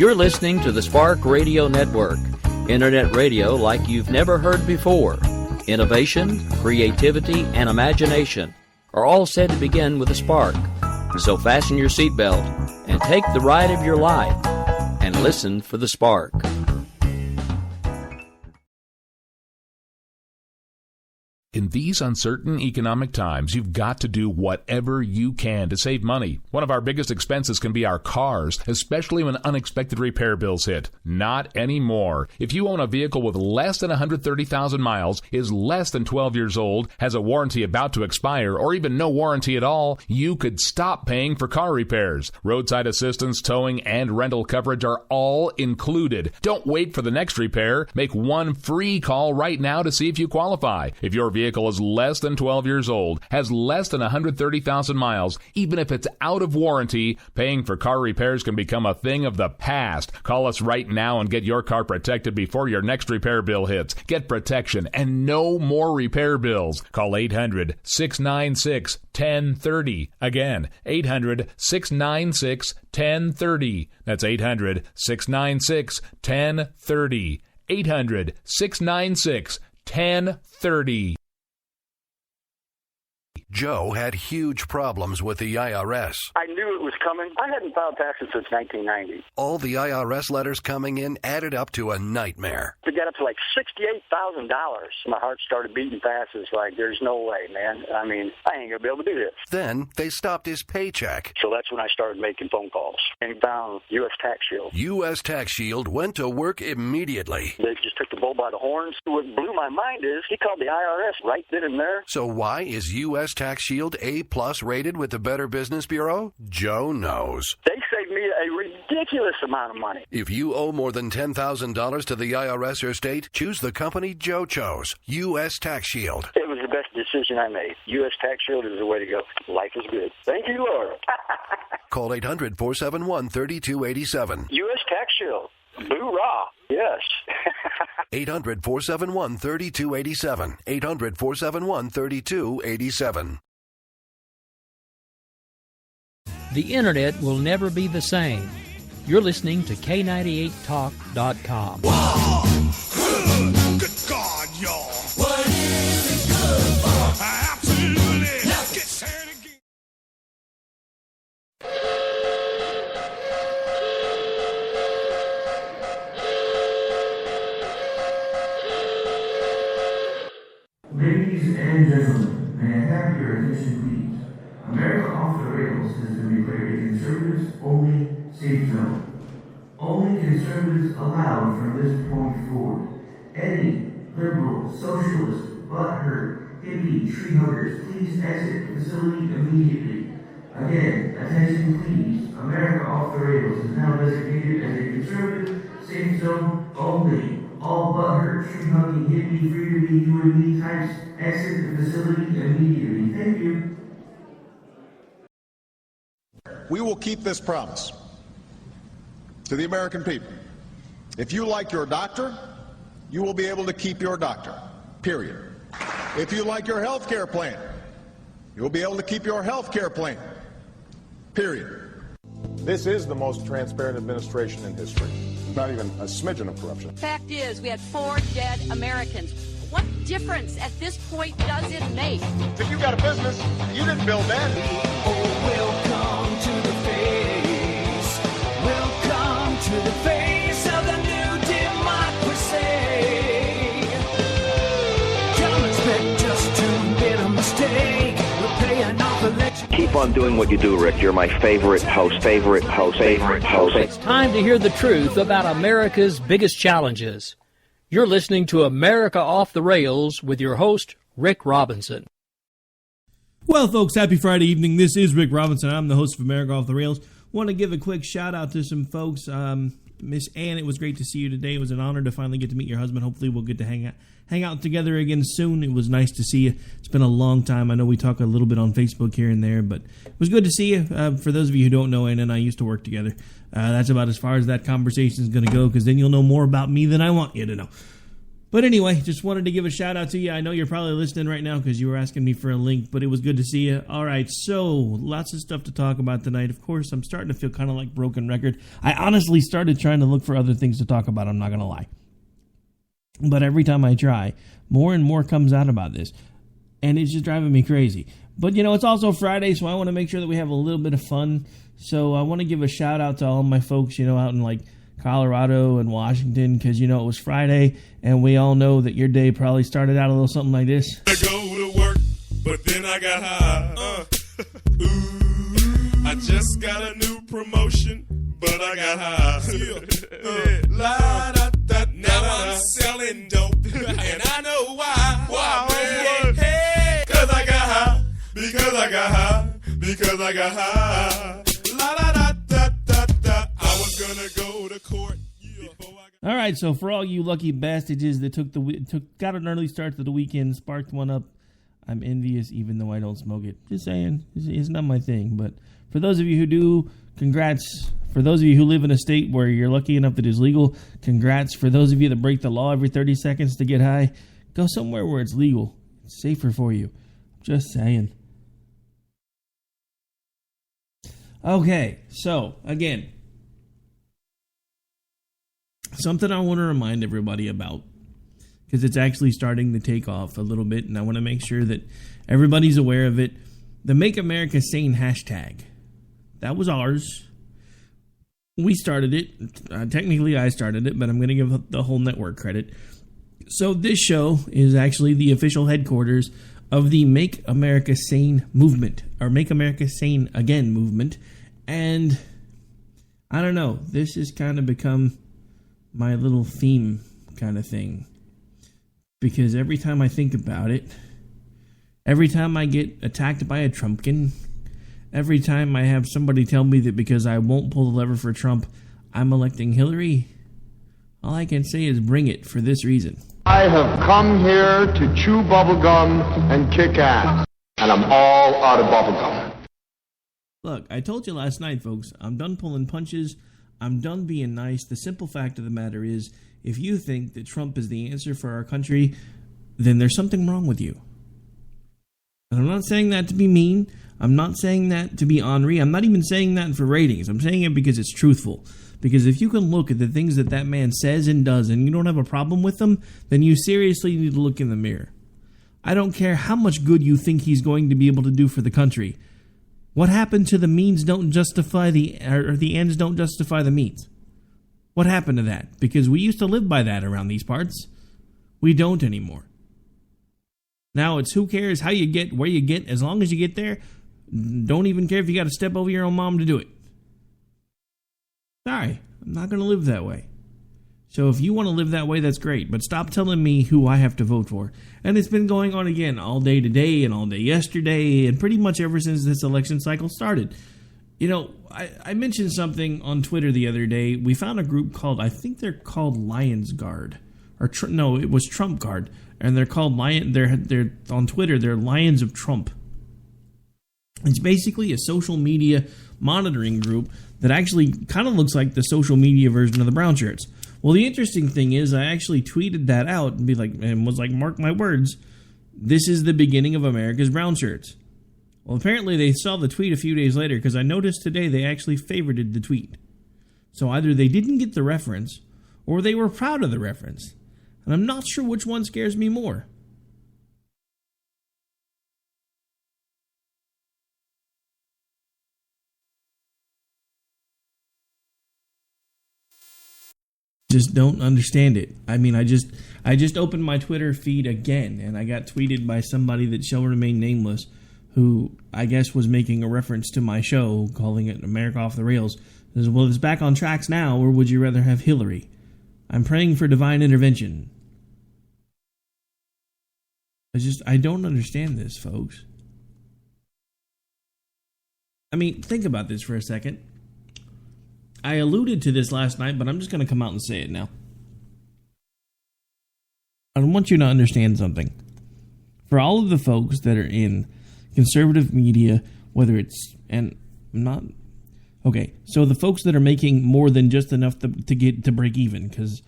You're listening to the Spark Radio Network, internet radio like you've never heard before. Innovation, creativity, and imagination are all said to begin with a spark. So fasten your seatbelt and take the ride of your life and listen for the spark. In these uncertain economic times, you've got to do whatever you can to save money. One of our biggest expenses can be our cars, especially when unexpected repair bills hit. Not anymore. If you own a vehicle with less than 130,000 miles, is less than 12 years old, has a warranty about to expire, or even no warranty at all, you could stop paying for car repairs. Roadside assistance, towing, and rental coverage are all included. Don't wait for the next repair. Make one free call right now to see if you qualify. If your vehicle is less than 12 years old, has less than 130,000 miles, even if it's out of warranty, paying for car repairs can become a thing of the past. Call us right now and get your car protected before your next repair bill hits. Get protection and no more repair bills. Call 800-696-1030. Again, 800-696-1030. That's 800-696-1030. 800-696-1030. Joe had huge problems with the IRS. I knew it was coming. I hadn't filed taxes since 1990. All the IRS letters coming in added up to a nightmare. To get up to like $68,000, my heart started beating fast. It's like, there's no way, man. I mean, I ain't going to be able to do this. Then they stopped his paycheck. So that's when I started making phone calls and found U.S. Tax Shield. U.S. Tax Shield went to work immediately. They just took the bull by the horns. What blew my mind is he called the IRS right then and there. So why is U.S. Tax Shield A+ rated with the Better Business Bureau? Joe knows. They saved me a ridiculous amount of money. If you owe more than $10,000 to the IRS or state, choose the company Joe chose, U.S. Tax Shield. It was the best decision I made. U.S. Tax Shield is the way to go. Life is good. Thank you, Lord. Call 800-471-3287. U.S. Tax Shield. Boo-rah. Yes. 800-471-3287. 800-471-3287. The internet will never be the same. You're listening to K98Talk.com. Whoa! Good God, y'all. What is it good for? Absolutely. Now get set again. Ladies and gentlemen, may I have your attention, please? America Off the Rails has been declared a conservatives-only safe zone. Only conservatives allowed from this point forward. Any liberal, socialist, butthurt, hippie, tree huggers, please exit the facility immediately. Again, attention please. America Off the Rails is now designated as a conservative safe zone only. All butthurt, tree-hugging, hippie, free-to-be, you and me types exit the facility immediately. Thank you. We will keep this promise to the American people. If you like your doctor, you will be able to keep your doctor, period. If you like your health care plan, you will be able to keep your health care plan, period. This is the most transparent administration in history. Not even a smidgen of corruption. Fact is, we had 4 dead Americans. What difference at this point does it make? If you got a business, you didn't build that. Oh, welcome to the face. Welcome to the face of the new democracy. Don't expect us to admit a mistake. We're paying off election. Keep on doing what you do, Rick. You're my favorite host. It's time to hear the truth about America's biggest challenges. You're listening to America Off the Rails with your host, Rick Robinson. Well, folks, happy Friday evening. This is Rick Robinson. I'm the host of America Off the Rails. Want to give a quick shout-out to some folks. Miss Ann, it was great to see you today. It was an honor to finally get to meet your husband. Hopefully we'll get to hang out together again soon. It was nice to see you. It's been a long time. I know we talk a little bit on Facebook here and there, but it was good to see you. For those of you who don't know, Ann and I used to work together. That's about as far as that conversation is going to go, because then you'll know more about me than I want you to know. But anyway, just wanted to give a shout out to you. I know you're probably listening right now because you were asking me for a link, but it was good to see you. All right, so lots of stuff to talk about tonight. Of course, I'm starting to feel kind of like broken record. I honestly started trying to look for other things to talk about, I'm not going to lie. But every time I try, more and more comes out about this. And it's just driving me crazy. But, it's also Friday, so I want to make sure that we have a little bit of fun. So I want to give a shout out to all my folks, out in like Colorado and Washington, because it was Friday, and we all know that your day probably started out a little something like this. I go to work, but then I got high. Ooh, I just got a new promotion, but I got high. La da da. Now I'm selling dope, and I know why. Why, man? Hey, 'cause I got high, because I got high, because I got high. La da da da da da. I was gonna go to court. All right, so for all you lucky bastards that got an early start to the weekend, sparked one up, I'm envious even though I don't smoke it. Just saying, it's not my thing. But for those of you who do, congrats. For those of you who live in a state where you're lucky enough that it's legal, congrats. For those of you that break the law every 30 seconds to get high, go somewhere where it's legal. It's safer for you. Just saying. Okay, so again, something I want to remind everybody about, because it's actually starting to take off a little bit, and I want to make sure that everybody's aware of it. The Make America Sane hashtag. That was ours. We started it. Technically, I started it, but I'm going to give the whole network credit. So this show is actually the official headquarters of the Make America Sane movement, or Make America Sane Again movement. And I don't know, this has kind of become my little theme kind of thing. Because every time I think about it, every time I get attacked by a Trumpkin, every time I have somebody tell me that because I won't pull the lever for Trump, I'm electing Hillary, all I can say is bring it for this reason. I have come here to chew bubblegum and kick ass, and I'm all out of bubblegum. Look, I told you last night, folks, I'm done pulling punches. I'm done being nice. The simple fact of the matter is, if you think that Trump is the answer for our country, then there's something wrong with you. And I'm not saying that to be mean. I'm not saying that to be ornery. I'm not even saying that for ratings. I'm saying it because it's truthful. Because if you can look at the things that that man says and does and you don't have a problem with them, then you seriously need to look in the mirror. I don't care how much good you think he's going to be able to do for the country. What happened to the means don't justify the ends don't justify the means? What happened to that? Because we used to live by that around these parts. We don't anymore. Now it's who cares how you get, where you get, as long as you get there. Don't even care if you got to step over your own mom to do it. Sorry, I'm not going to live that way. So if you want to live that way, that's great. But stop telling me who I have to vote for. And it's been going on again all day today and all day yesterday and pretty much ever since this election cycle started. I mentioned something on Twitter the other day. We found a group called, I think they're called Lions Guard. No, it was Trump Guard. And they're called they're on Twitter, they're Lions of Trump. It's basically a social media monitoring group that actually kind of looks like the social media version of the brown shirts. Well, the interesting thing is I actually tweeted that out and was like, mark my words, this is the beginning of America's brown shirts. Well, apparently they saw the tweet a few days later because I noticed today they actually favorited the tweet. So either they didn't get the reference or they were proud of the reference. And I'm not sure which one scares me more. Just don't understand it. I mean, I just opened my Twitter feed again, and I got tweeted by somebody that shall remain nameless, who I guess was making a reference to my show, calling it America Off the Rails. Says, well, it's back on tracks now, or would you rather have Hillary? I'm praying for divine intervention. I don't understand this, folks. I mean, think about this for a second. I alluded to this last night, but I'm just going to come out and say it now. I want you to understand something. For all of the folks that are in conservative media, whether it's, and I'm not, okay, so the folks that are making more than just enough to get to break even, because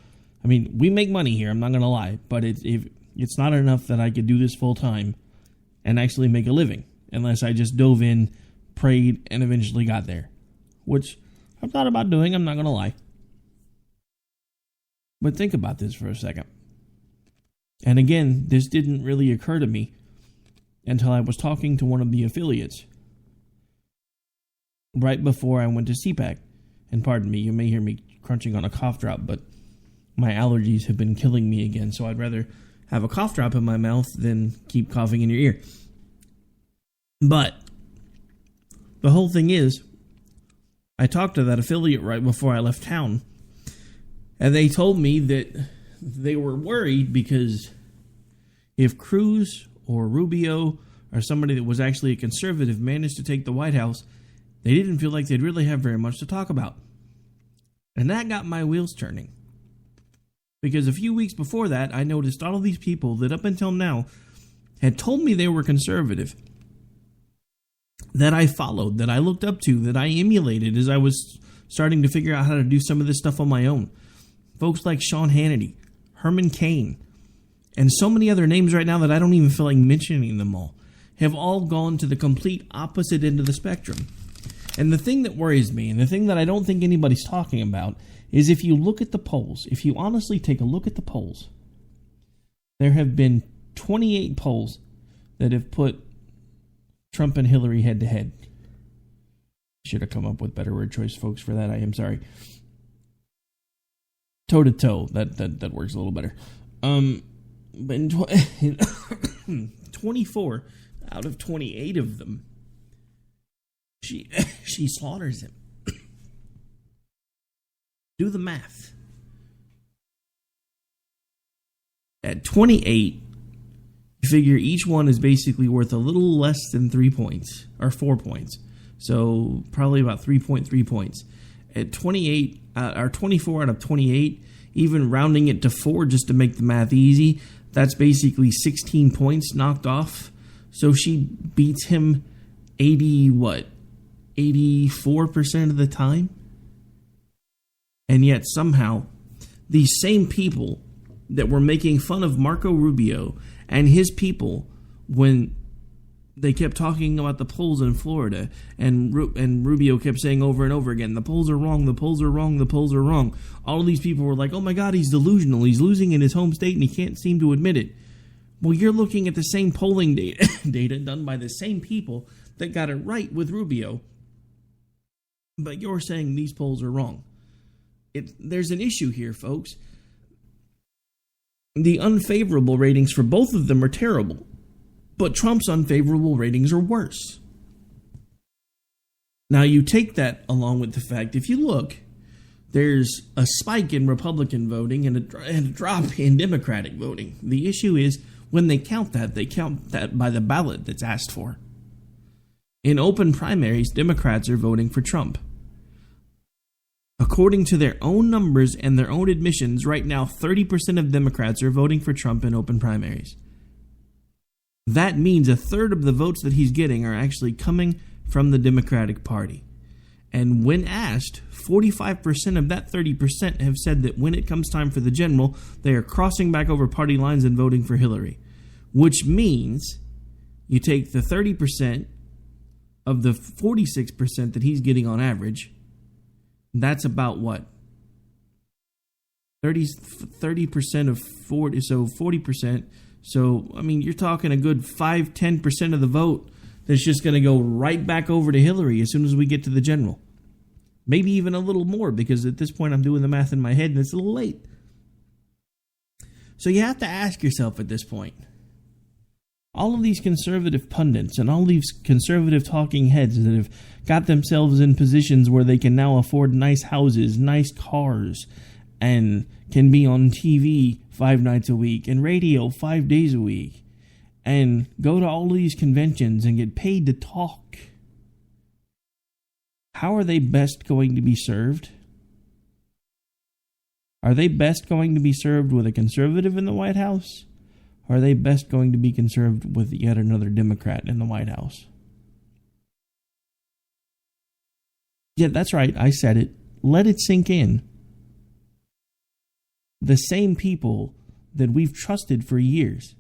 I mean, we make money here, I'm not going to lie, but it's not enough that I could do this full time and actually make a living, unless I just dove in, prayed, and eventually got there. Which I've thought about doing, I'm not going to lie. But think about this for a second. And again, this didn't really occur to me until I was talking to one of the affiliates right before I went to CPAC. And pardon me, you may hear me crunching on a cough drop, but my allergies have been killing me again, so I'd rather have a cough drop in my mouth than keep coughing in your ear. But the whole thing is, I talked to that affiliate right before I left town, and they told me that they were worried because if Cruz or Rubio or somebody that was actually a conservative managed to take the White House, they didn't feel like they'd really have very much to talk about. And that got my wheels turning. Because a few weeks before that, I noticed all of these people that up until now had told me they were conservative, that I followed, that I looked up to, that I emulated as I was starting to figure out how to do some of this stuff on my own. Folks like Sean Hannity, Herman Cain, and so many other names right now that I don't even feel like mentioning them all, have all gone to the complete opposite end of the spectrum. And the thing that worries me, and the thing that I don't think anybody's talking about, is if you look at the polls, if you honestly take a look at the polls, there have been 28 polls that have put Trump and Hillary head-to-head. Should have come up with better word choice, folks, for that. I am sorry. Toe-to-toe. That works a little better. But in 24 out of 28 of them, she slaughters him. Do the math. At 28, you figure each one is basically worth a little less than 3 points, or 4 points. So probably about 3.3 points. At 28, or 24 out of 28, even rounding it to 4 just to make the math easy, that's basically 16 points knocked off. So she beats him 84% of the time? And yet somehow, these same people that were making fun of Marco Rubio and his people when they kept talking about the polls in Florida, and Rubio kept saying over and over again, the polls are wrong, the polls are wrong, the polls are wrong. All of these people were like, oh my God, he's delusional. He's losing in his home state and he can't seem to admit it. Well, you're looking at the same polling data done by the same people that got it right with Rubio, but you're saying these polls are wrong. There's an issue here, folks. The unfavorable ratings for both of them are terrible, but Trump's unfavorable ratings are worse. Now, you take that along with the fact, if you look, there's a spike in Republican voting and a drop in Democratic voting. The issue is, when they count that by the ballot that's asked for. In open primaries, Democrats are voting for Trump. According to their own numbers and their own admissions, right now 30% of Democrats are voting for Trump in open primaries. That means a third of the votes that he's getting are actually coming from the Democratic Party. And when asked, 45% of that 30% have said that when it comes time for the general, they are crossing back over party lines and voting for Hillary. Which means you take the 30% of the 46% that he's getting on average. That's about what? 30% of 40, so 40%. So, I mean, you're talking a good 5-10% of the vote that's just going to go right back over to Hillary as soon as we get to the general. Maybe even a little more, because at this point I'm doing the math in my head and it's a little late. So you have to ask yourself at this point, all of these conservative pundits and all these conservative talking heads that have got themselves in positions where they can now afford nice houses, nice cars, and can be on TV 5 nights a week and radio 5 days a week, and go to all of these conventions and get paid to talk. How are they best going to be served? Are they best going to be served with a conservative in the White House? Or are they best going to be conserved with yet another Democrat in the White House? Yeah, that's right. I said it. Let it sink in. the same people that we've trusted for years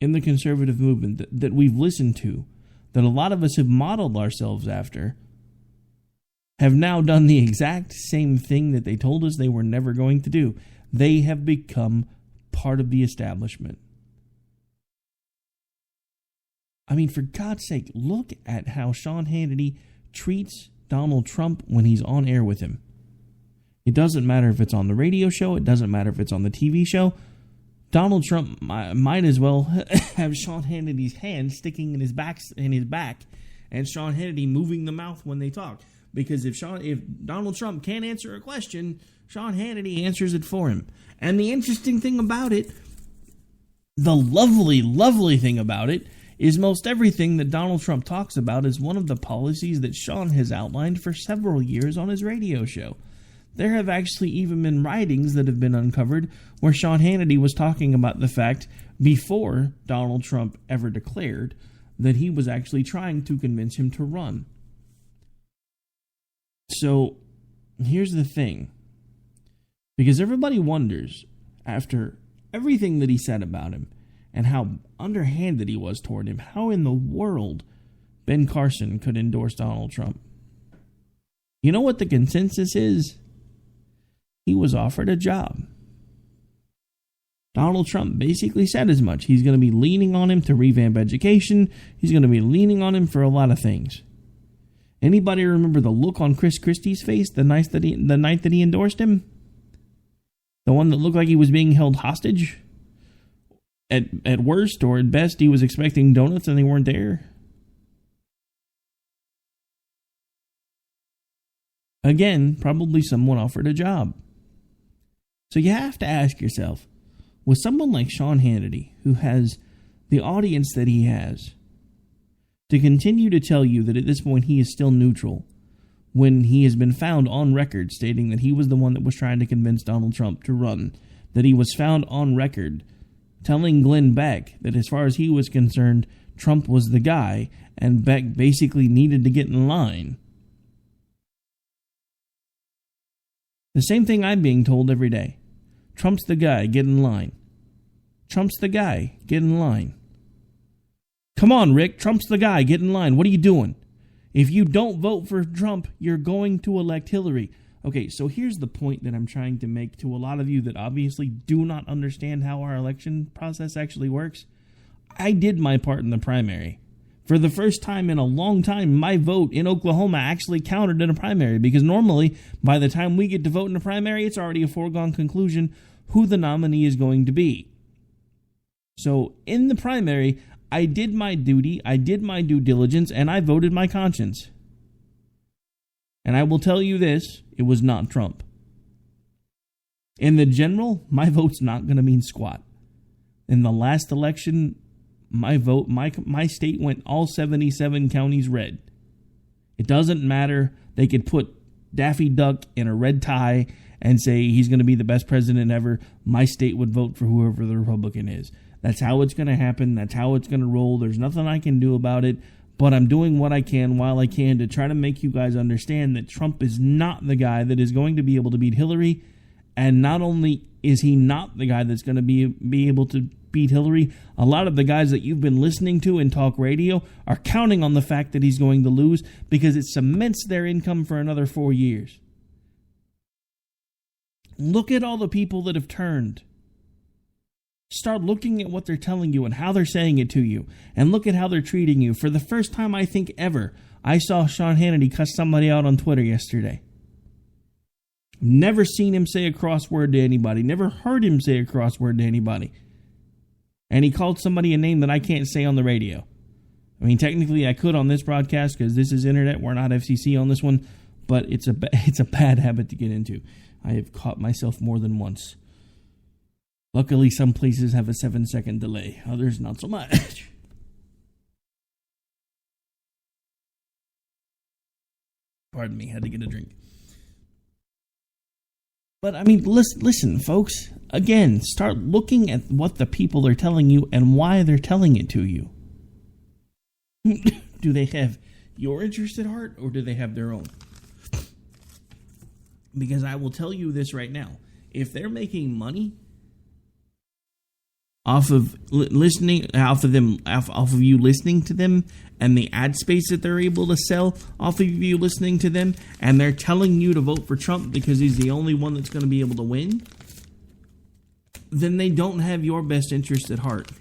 in the conservative movement, that we've listened to, that a lot of us have modeled ourselves after, have now done the exact same thing that they told us they were never going to do. They have become part of the establishment. I mean, for God's sake, look at how Sean Hannity treats Donald Trump when he's on air with him. It doesn't matter if it's on the radio show. It doesn't matter if it's on the TV show. Donald Trump might as well have Sean Hannity's hand sticking in his back, and Sean Hannity moving the mouth when they talk. Because if Donald Trump can't answer a question, Sean Hannity answers it for him. And the interesting thing about it, the lovely, lovely thing about it, is most everything that Donald Trump talks about is one of the policies that Sean has outlined for several years on his radio show. There have actually even been writings that have been uncovered where Sean Hannity was talking about the fact, before Donald Trump ever declared, that he was actually trying to convince him to run. So, here's the thing. Because everybody wonders, after everything that he said about him, and how underhanded he was toward him, how in the world Ben Carson could endorse Donald Trump. You know what the consensus is? He was offered a job. Donald Trump basically said as much. He's going to be leaning on him to revamp education. He's going to be leaning on him for a lot of things. Anybody remember the look on Chris Christie's face the night that he endorsed him? The one that looked like he was being held hostage? At worst, or at best, he was expecting donuts and they weren't there. Again, probably someone offered a job. So you have to ask yourself, with someone like Sean Hannity, who has the audience that he has, to continue to tell you that at this point he is still neutral, when he has been found on record stating that he was the one that was trying to convince Donald Trump to run, that he was found on record telling Glenn Beck that as far as he was concerned, Trump was the guy, and Beck basically needed to get in line. The same thing I'm being told every day. Trump's the guy, get in line. Trump's the guy, get in line. Come on, Rick, Trump's the guy, get in line. What are you doing? If you don't vote for Trump, you're going to elect Hillary. Okay, so here's the point that I'm trying to make to a lot of you that obviously do not understand how our election process actually works. I did my part in the primary. For the first time in a long time, my vote in Oklahoma actually counted in a primary, because normally, by the time we get to vote in a primary, it's already a foregone conclusion who the nominee is going to be. So, in the primary, I did my duty, I did my due diligence, and I voted my conscience. And I will tell you this, it was not Trump. In the general, my vote's not going to mean squat. In the last election, my vote, my state went all 77 counties red. It doesn't matter. They could put Daffy Duck in a red tie and say he's going to be the best president ever. My state would vote for whoever the Republican is. That's how it's going to happen. That's how it's going to roll. There's nothing I can do about it. But I'm doing what I can while I can to try to make you guys understand that Trump is not the guy that is going to be able to beat Hillary. And not only is he not the guy that's going to be able to beat Hillary, a lot of the guys that you've been listening to in talk radio are counting on the fact that he's going to lose, because it cements their income for another 4 years. Look at all the people that have turned. Start looking at what they're telling you and how they're saying it to you, and look at how they're treating you. For the first time, I think ever, I saw Sean Hannity cuss somebody out on Twitter yesterday. Never seen him say a cross word to anybody. Never heard him say a cross word to anybody. And he called somebody a name that I can't say on the radio. I mean, technically I could on this broadcast because this is internet. We're not FCC on this one. But it's a bad habit to get into. I have caught myself more than once. Luckily, some places have a 7-second delay. Others, not so much. Pardon me, had to get a drink. But, I mean, listen, folks. Again, start looking at what the people are telling you and why they're telling it to you. Do they have your interest at heart, or do they have their own? Because I will tell you this right now. If they're making money off of listening, off of you listening to them, and the ad space that they're able to sell off of you listening to them, and they're telling you to vote for Trump because he's the only one that's going to be able to win, then they don't have your best interest at heart.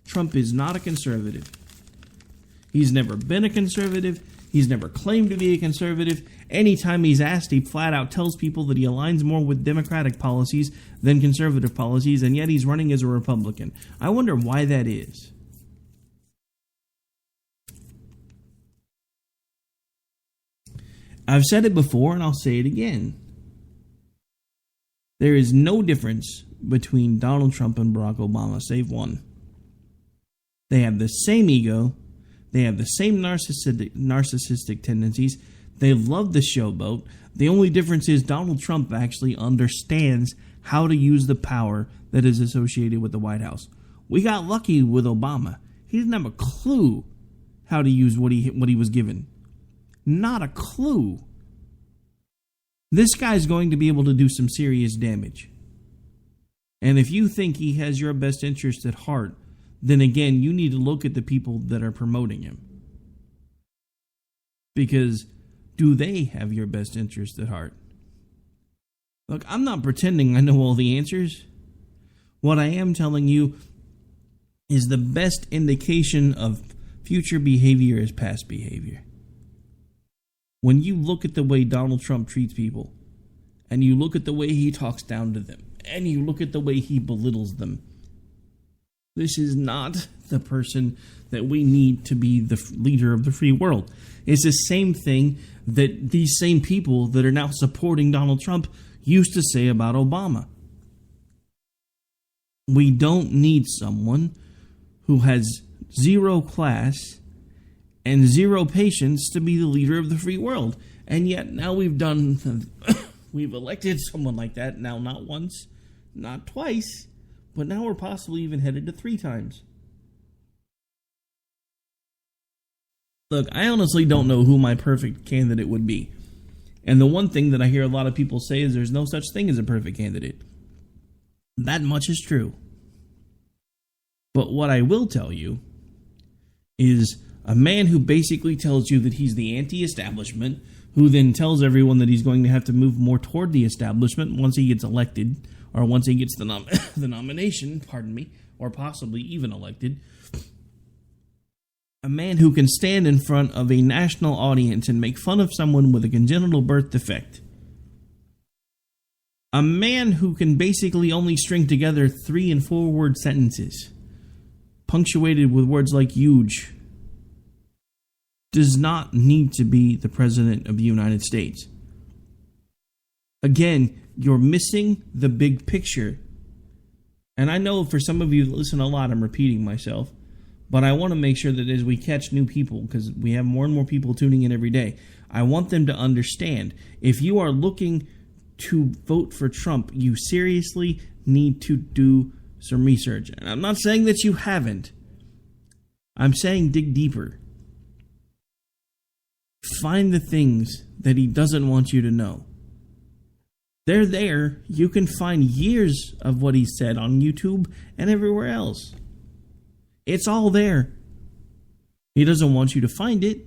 Trump is not a conservative. He's never been a conservative. He's never claimed to be a conservative. Anytime he's asked, he flat out tells people that he aligns more with Democratic policies than conservative policies, and yet he's running as a Republican. I wonder why that is. I've said it before, and I'll say it again. There is no difference between Donald Trump and Barack Obama, save one. They have the same ego. They have the same narcissistic tendencies. They love the showboat. The only difference is Donald Trump actually understands how to use the power that is associated with the White House. We got lucky with Obama. He didn't have a clue how to use what he was given. Not a clue. This guy's going to be able to do some serious damage. And if you think he has your best interest at heart, then again, you need to look at the people that are promoting him. Because do they have your best interest at heart? Look, I'm not pretending I know all the answers. What I am telling you is the best indication of future behavior is past behavior. When you look at the way Donald Trump treats people, and you look at the way he talks down to them, and you look at the way he belittles them, this is not the person that we need to be the leader of the free world. It's the same thing that these same people that are now supporting Donald Trump used to say about Obama. We don't need someone who has zero class and zero patience to be the leader of the free world. And yet now we've elected someone like that, now not once, not twice, but now we're possibly even headed to 3 times. Look, I honestly don't know who my perfect candidate would be. And the one thing that I hear a lot of people say is there's no such thing as a perfect candidate. That much is true. But what I will tell you is a man who basically tells you that he's the anti-establishment, who then tells everyone that he's going to have to move more toward the establishment once he gets elected, or once he gets the nomination, or possibly even elected. A man who can stand in front of a national audience and make fun of someone with a congenital birth defect. A man who can basically only string together 3 and 4 word sentences, punctuated with words like huge, does not need to be the President of the United States. Again, you're missing the big picture. And I know for some of you that listen a lot, I'm repeating myself, but I want to make sure that as we catch new people, because we have more and more people tuning in every day, I want them to understand, if you are looking to vote for Trump, you seriously need to do some research. And I'm not saying that you haven't. I'm saying dig deeper. Find the things that he doesn't want you to know. They're there. You can find years of what he said on YouTube and everywhere else. It's all there. He doesn't want you to find it.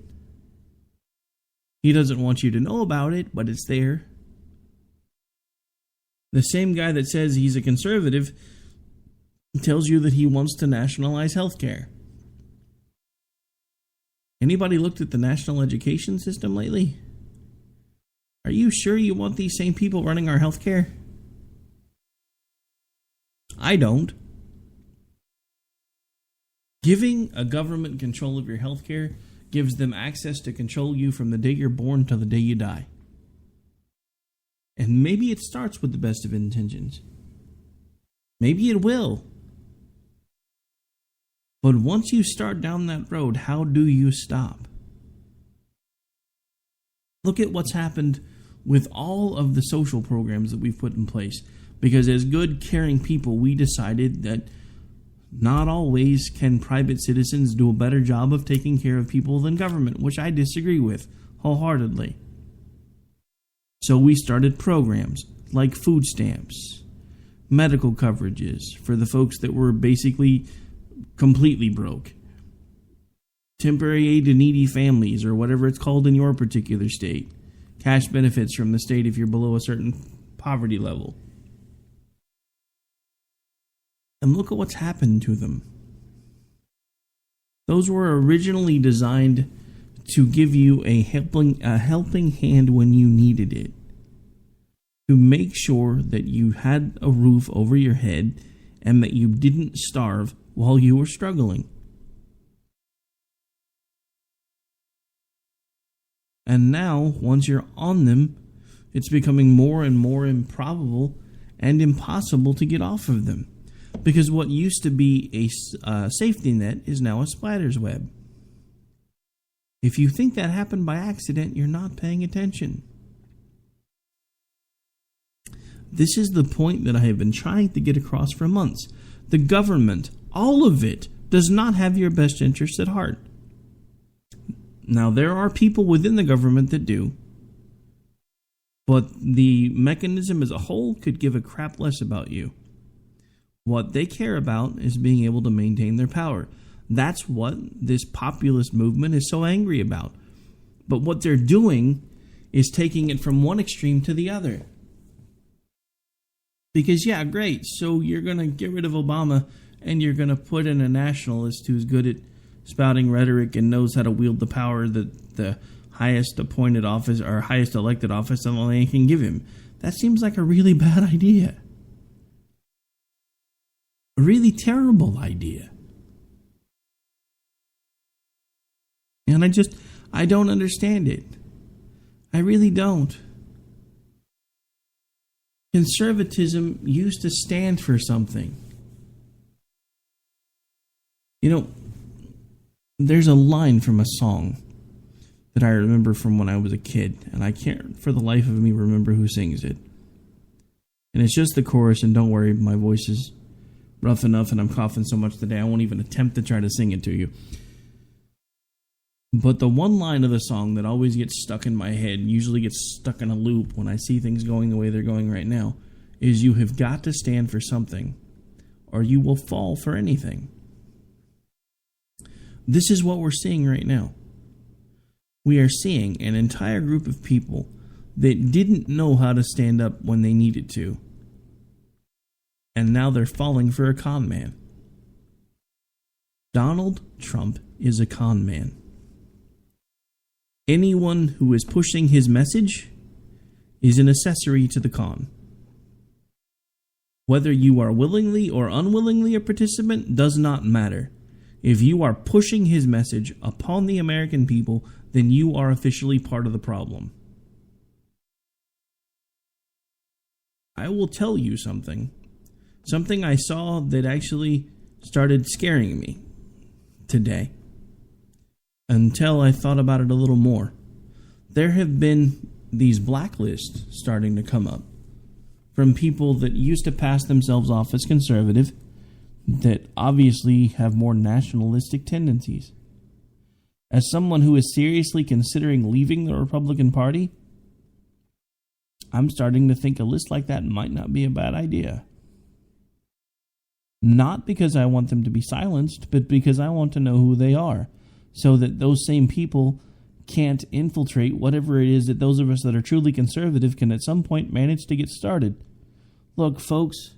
He doesn't want you to know about it, but it's there. The same guy that says he's a conservative tells you that he wants to nationalize healthcare. Anybody looked at the national education system lately? Are you sure you want these same people running our healthcare? I don't. Giving a government control of your healthcare gives them access to control you from the day you're born till the day you die. And maybe it starts with the best of intentions. Maybe it will. But once you start down that road, how do you stop? Look at what's happened with all of the social programs that we've put in place. Because as good, caring people, we decided that not always can private citizens do a better job of taking care of people than government, which I disagree with wholeheartedly. So we started programs like food stamps, medical coverages for the folks that were basically completely broke, temporary aid to needy families, or whatever it's called in your particular state, cash benefits from the state if you're below a certain poverty level. And look at what's happened to them. Those were originally designed to give you a helping hand when you needed it, to make sure that you had a roof over your head and that you didn't starve while you were struggling. And now, once you're on them, it's becoming more and more improbable and impossible to get off of them. Because what used to be a safety net is now a spider's web. If you think that happened by accident, you're not paying attention. This is the point that I have been trying to get across for months. The government, all of it, does not have your best interests at heart. Now, there are people within the government that do, but the mechanism as a whole could give a crap less about you. What they care about is being able to maintain their power. That's what this populist movement is so angry about. But what they're doing is taking it from one extreme to the other. Because, yeah, great, so you're going to get rid of Obama and you're going to put in a nationalist who's good at spouting rhetoric and knows how to wield the power that the highest appointed office or highest elected office only can give him. That seems like a really bad idea. A really terrible idea. And I don't understand it. I really don't. Conservatism used to stand for something. You know, there's a line from a song that I remember from when I was a kid, and I can't for the life of me remember who sings it. And it's just the chorus, and don't worry, my voice is rough enough and I'm coughing so much today I won't even attempt to try to sing it to you. But the one line of the song that always gets stuck in my head, usually gets stuck in a loop when I see things going the way they're going right now, is you have got to stand for something, or you will fall for anything. This is what we're seeing right now. We are seeing an entire group of people that didn't know how to stand up when they needed to. And now they're falling for a con man. Donald Trump is a con man. Anyone who is pushing his message is an accessory to the con. Whether you are willingly or unwillingly a participant does not matter. If you are pushing his message upon the American people, then you are officially part of the problem. I will tell you something. Something I saw that actually started scaring me today. Until I thought about it a little more. There have been these blacklists starting to come up from people that used to pass themselves off as conservative that obviously have more nationalistic tendencies. As someone who is seriously considering leaving the Republican Party, I'm starting to think a list like that might not be a bad idea. Not because I want them to be silenced, but because I want to know who they are, so that those same people can't infiltrate whatever it is that those of us that are truly conservative can at some point manage to get started. Look, folks,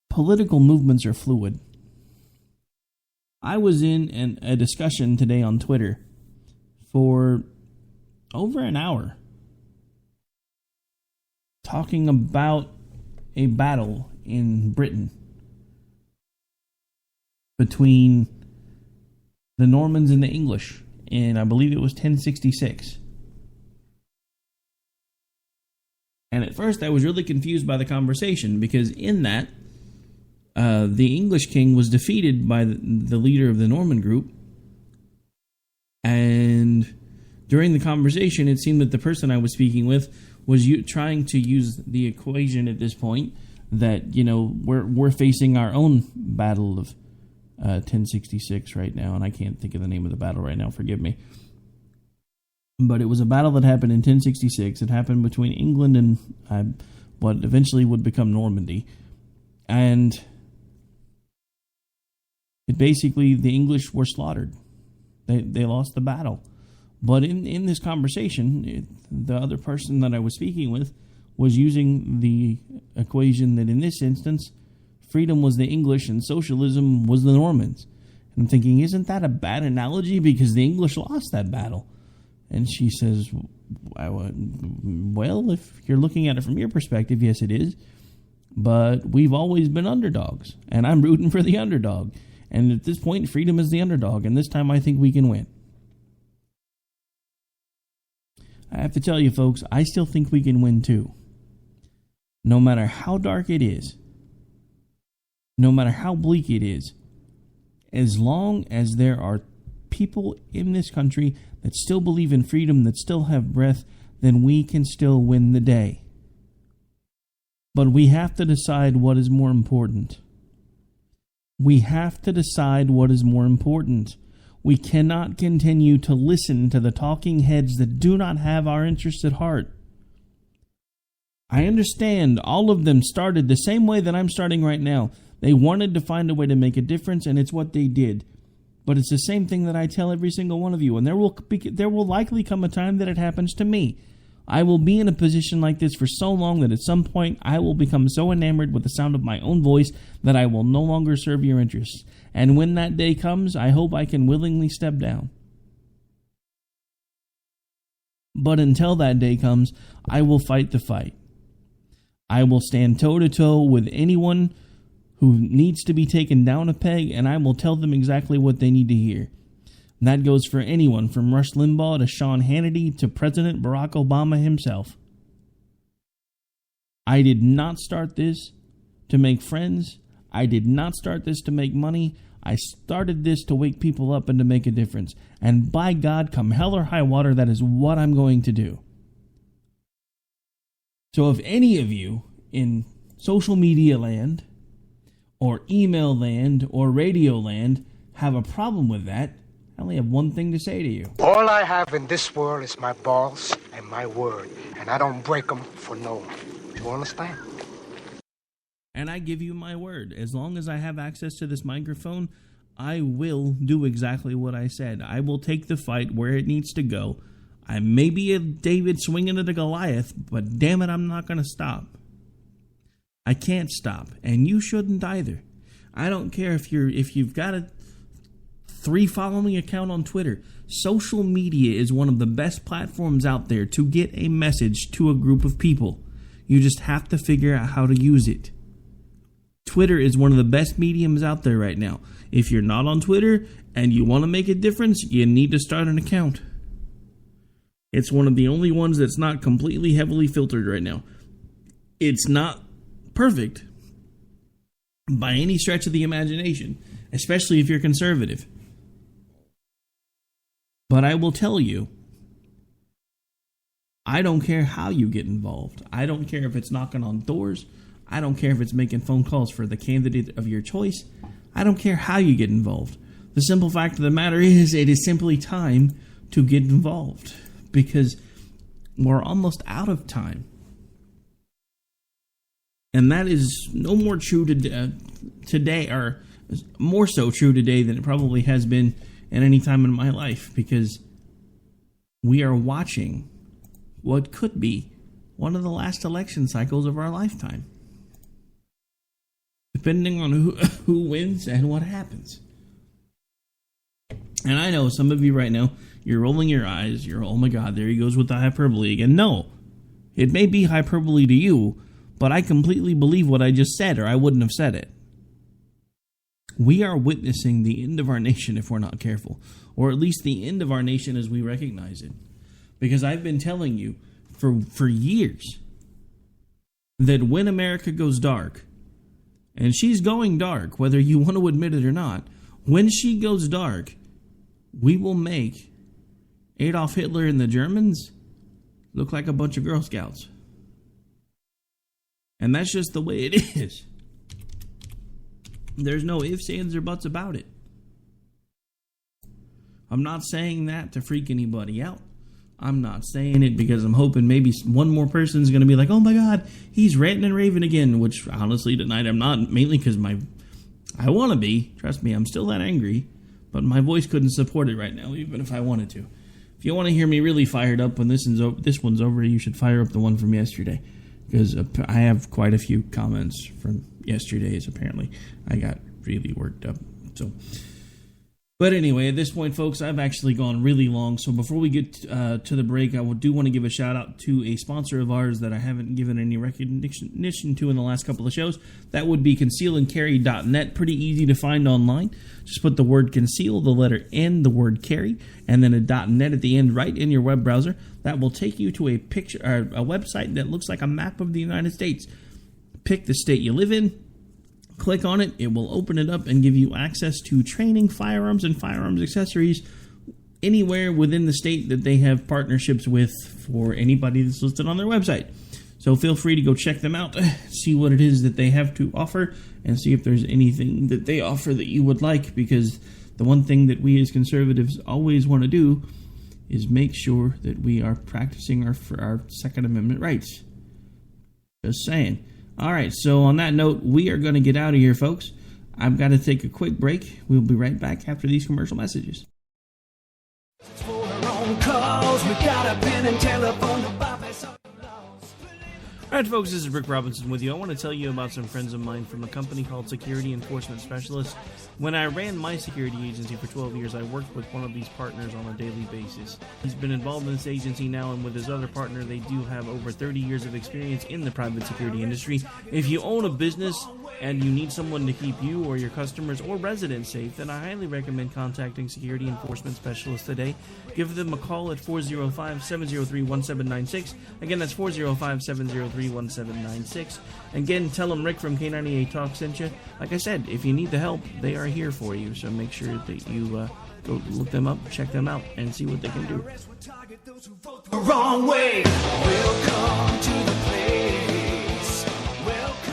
political movements are fluid. I was in a discussion today on Twitter for over an hour talking about a battle in Britain between the Normans and the English in, I believe it was 1066. And at first I was really confused by the conversation, because in that, the English king was defeated by the leader of the Norman group, and during the conversation it seemed that the person I was speaking with was trying to use the equation at this point that, you know, we're facing our own battle of 1066 right now, and I can't think of the name of the battle right now, forgive me. But it was a battle that happened in 1066. It happened between England and what eventually would become Normandy. And it basically, the English were slaughtered. They lost the battle. But in this conversation, the other person that I was speaking with was using the equation that in this instance, freedom was the English and socialism was the Normans. And I'm thinking, isn't that a bad analogy? Because the English lost that battle. And she says, well, if you're looking at it from your perspective, yes, it is. But we've always been underdogs. And I'm rooting for the underdog. And at this point, freedom is the underdog. And this time I think we can win. I have to tell you, folks, I still think we can win too. No matter how dark it is. No matter how bleak it is. As long as there are people in this country that still believe in freedom, that still have breath, then we can still win the day. But we have to decide what is more important. We have to decide what is more important. We cannot continue to listen to the talking heads that do not have our interests at heart. I understand all of them started the same way that I'm starting right now. They wanted to find a way to make a difference, and it's what they did. But it's the same thing that I tell every single one of you, and there will likely come a time that it happens to me. I will be in a position like this for so long that at some point I will become so enamored with the sound of my own voice that I will no longer serve your interests. And when that day comes, I hope I can willingly step down. But until that day comes, I will fight the fight. I will stand toe-to-toe with anyone who needs to be taken down a peg, and I will tell them exactly what they need to hear. And that goes for anyone from Rush Limbaugh to Sean Hannity to President Barack Obama himself. I did not start this to make friends. I did not start this to make money. I started this to wake people up and to make a difference. And by God, come hell or high water, that is what I'm going to do. So if any of you in social media land, or email land, or radio land have a problem with that, I only have one thing to say to you. All I have in this world is my balls and my word, and I don't break them for no one. You understand? And I give you my word. As long as I have access to this microphone, I will do exactly what I said. I will take the fight where it needs to go. I may be a David swinging at a Goliath, but damn it, I'm not going to stop. I can't stop, and you shouldn't either. I don't care if you've got a 3 following account on Twitter. Social media is one of the best platforms out there to get a message to a group of people. You just have to figure out how to use it. Twitter is one of the best mediums out there right now. If you're not on Twitter and you want to make a difference, you need to start an account. It's one of the only ones that's not completely heavily filtered right now. It's not perfect by any stretch of the imagination, especially if you're conservative. But I will tell you, I don't care how you get involved. I don't care if it's knocking on doors. I don't care if it's making phone calls for the candidate of your choice. I don't care how you get involved. The simple fact of the matter is, it is simply time to get involved, because we're almost out of time. And that is no more true today, or more so true today than it probably has been at any time in my life, because we are watching what could be one of the last election cycles of our lifetime, depending on who wins and what happens. And I know some of you right now, you're rolling your eyes, oh my God, there he goes with the hyperbole again. No, it may be hyperbole to you, but I completely believe what I just said, or I wouldn't have said it. We are witnessing the end of our nation if we're not careful, or at least the end of our nation as we recognize it. Because I've been telling you for years that when America goes dark, and she's going dark, whether you want to admit it or not, when she goes dark, we will make Adolf Hitler and the Germans look like a bunch of Girl Scouts. And that's just the way it is. There's no ifs, ands, or buts about it. I'm not saying that to freak anybody out. I'm not saying it because I'm hoping maybe one more person is going to be like, oh my God, he's ranting and raving again, which honestly tonight I'm not, mainly because I want to be. Trust me, I'm still that angry, but my voice couldn't support it right now, even if I wanted to. If you want to hear me really fired up when this one's over, you should fire up the one from yesterday, because I have quite a few comments from yesterday's, apparently. I got really worked up, so... But anyway, at this point, folks, I've actually gone really long. So before we get to the break, I do want to give a shout out to a sponsor of ours that I haven't given any recognition to in the last couple of shows. That would be concealandcarry.net. Pretty easy to find online. Just put the word conceal, the letter N, the word carry, and then a .net at the end right in your web browser. That will take you to a website that looks like a map of the United States. Pick the state you live in. Click on it. It will open it up and give you access to training, firearms, and firearms accessories anywhere within the state that they have partnerships with for anybody that's listed on their website. So feel free to go check them out, see what it is that they have to offer, and see if there's anything that they offer that you would like, because the one thing that we as conservatives always want to do is make sure that we are practicing our Second Amendment rights. Just saying. All right, so on that note, we are going to get out of here, folks. I've got to take a quick break. We'll be right back after these commercial messages. All right, folks, this is Rick Robinson with you. I want to tell you about some friends of mine from a company called Security Enforcement Specialists. When I ran my security agency for 12 years, I worked with one of these partners on a daily basis. He's been involved in this agency now, and with his other partner, they do have over 30 years of experience in the private security industry. If you own a business and you need someone to keep you or your customers or residents safe, then I highly recommend contacting Security Enforcement Specialists today. Give them a call at 405-703-1796. Again, that's 405-703-1796. Again, tell them Rick from K98 Talk sent you. Like I said, if you need the help, they are here for you. So make sure that you go look them up, check them out, and see what they can do. The wrong way. Welcome to the place. Welcome.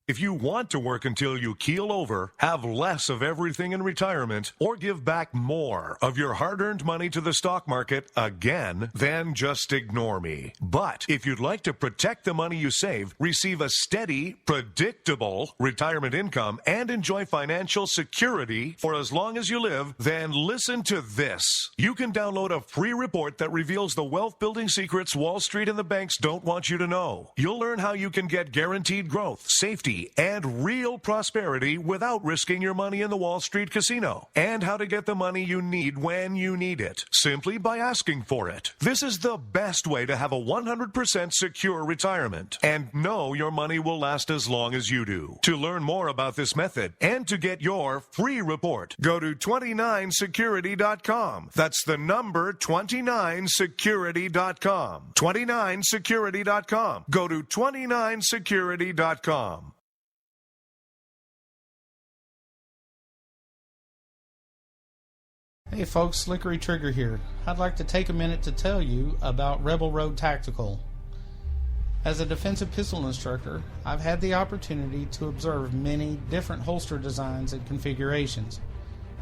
If you want to work until you keel over, have less of everything in retirement, or give back more of your hard-earned money to the stock market again, then just ignore me. But if you'd like to protect the money you save, receive a steady, predictable retirement income, and enjoy financial security for as long as you live, then listen to this. You can download a free report that reveals the wealth-building secrets Wall Street and the banks don't want you to know. You'll learn how you can get guaranteed growth, safety, and real prosperity without risking your money in the Wall Street casino, and how to get the money you need when you need it, simply by asking for it. This is the best way to have a 100% secure retirement and know your money will last as long as you do. To learn more about this method and to get your free report, go to 29security.com. That's the number 29security.com. 29security.com. Go to 29security.com. Hey folks, Slickery Trigger here. I'd like to take a minute to tell you about Rebel Road Tactical. As a defensive pistol instructor, I've had the opportunity to observe many different holster designs and configurations.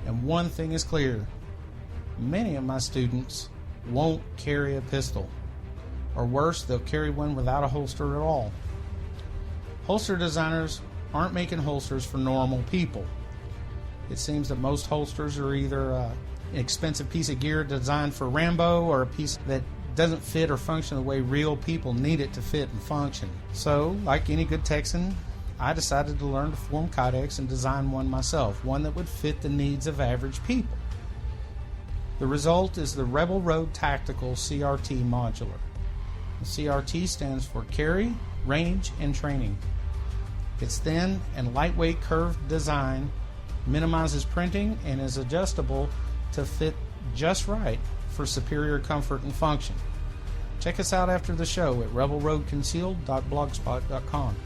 And one thing is clear. Many of my students won't carry a pistol. Or worse, they'll carry one without a holster at all. Holster designers aren't making holsters for normal people. It seems that most holsters are either an expensive piece of gear designed for Rambo or a piece that doesn't fit or function the way real people need it to fit and function. So, like any good Texan, I decided to learn to form kydex and design one myself, one that would fit the needs of average people. The result is the Rebel Road Tactical CRT Modular. The CRT stands for Carry, Range, and Training. Its thin and lightweight curved design minimizes printing and is adjustable to fit just right for superior comfort and function. Check us out after the show at rebelroadconcealed.blogspot.com.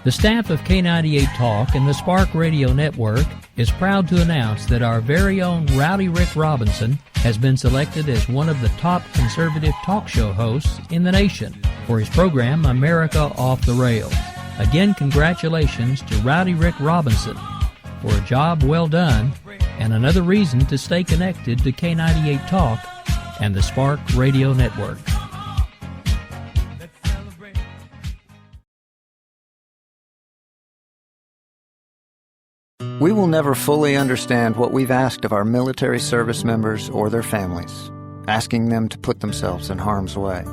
The staff of K98 Talk and the Spark Radio Network is proud to announce that our very own Rowdy Rick Robinson has been selected as one of the top conservative talk show hosts in the nation for his program America Off the Rails. Again, congratulations to Rowdy Rick Robinson for a job well done and another reason to stay connected to K98 Talk and the Spark Radio Network. We will never fully understand what we've asked of our military service members or their families, asking them to put themselves in harm's way,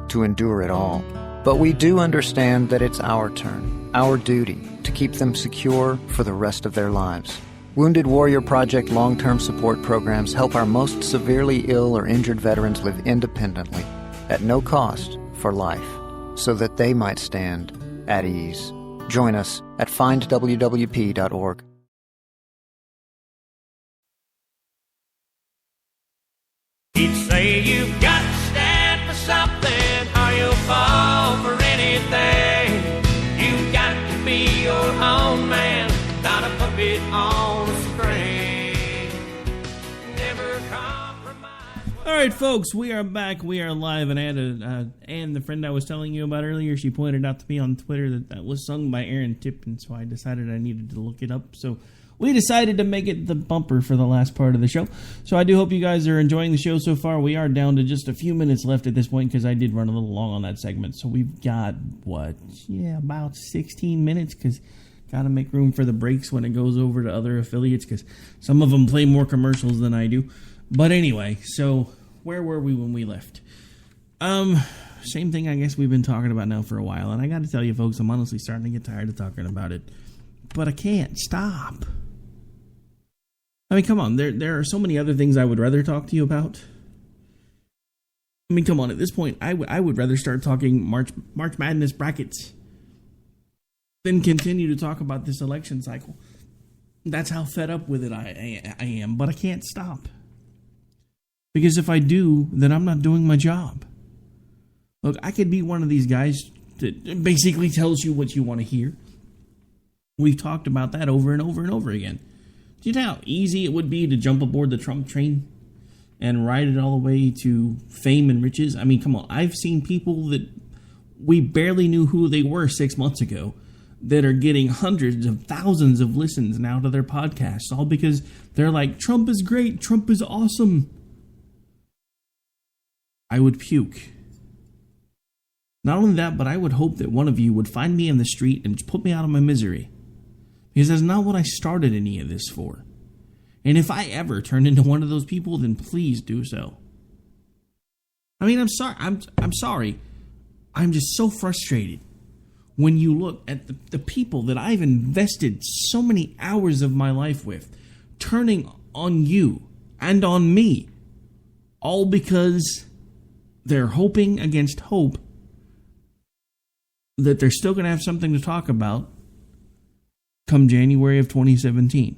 to endure it all. But we do understand that it's our turn, our duty, to keep them secure for the rest of their lives. Wounded Warrior Project long-term support programs help our most severely ill or injured veterans live independently, at no cost, for life, so that they might stand at ease. Join us at findwwp.org. He'd say you've got to stand for something or you'll fall for anything. You've got to be your own man, not a puppet on a string. Never compromise. All right, folks, we are back. We are live, and Ann, the friend I was telling you about earlier, she pointed out to me on Twitter that was sung by Aaron Tippin, so I decided I needed to look it up. So we decided to make it the bumper for the last part of the show. So I do hope you guys are enjoying the show so far. We are down to just a few minutes left at this point because I did run a little long on that segment. So we've got, about 16 minutes because got to make room for the breaks when it goes over to other affiliates because some of them play more commercials than I do. But anyway, so where were we when we left? Same thing I guess we've been talking about now for a while. And I got to tell you, folks, I'm honestly starting to get tired of talking about it. But I can't stop. I mean, come on, there are so many other things I would rather talk to you about. I mean, come on, at this point, I would rather start talking March Madness brackets than continue to talk about this election cycle. That's how fed up with it I am, but I can't stop. Because if I do, then I'm not doing my job. Look, I could be one of these guys that basically tells you what you want to hear. We've talked about that over and over and over again. Do you know how easy it would be to jump aboard the Trump train and ride it all the way to fame and riches? I mean, come on. I've seen people that we barely knew who they were 6 months ago that are getting hundreds of thousands of listens now to their podcasts, all because they're like, Trump is great, Trump is awesome. I would puke. Not only that, but I would hope that one of you would find me in the street and just put me out of my misery. Because that's not what I started any of this for. And if I ever turn into one of those people, then please do so. I mean, I'm sorry. I'm sorry. I'm just so frustrated when you look at the people that I've invested so many hours of my life with, turning on you and on me, all because they're hoping against hope that they're still going to have something to talk about come January of 2017.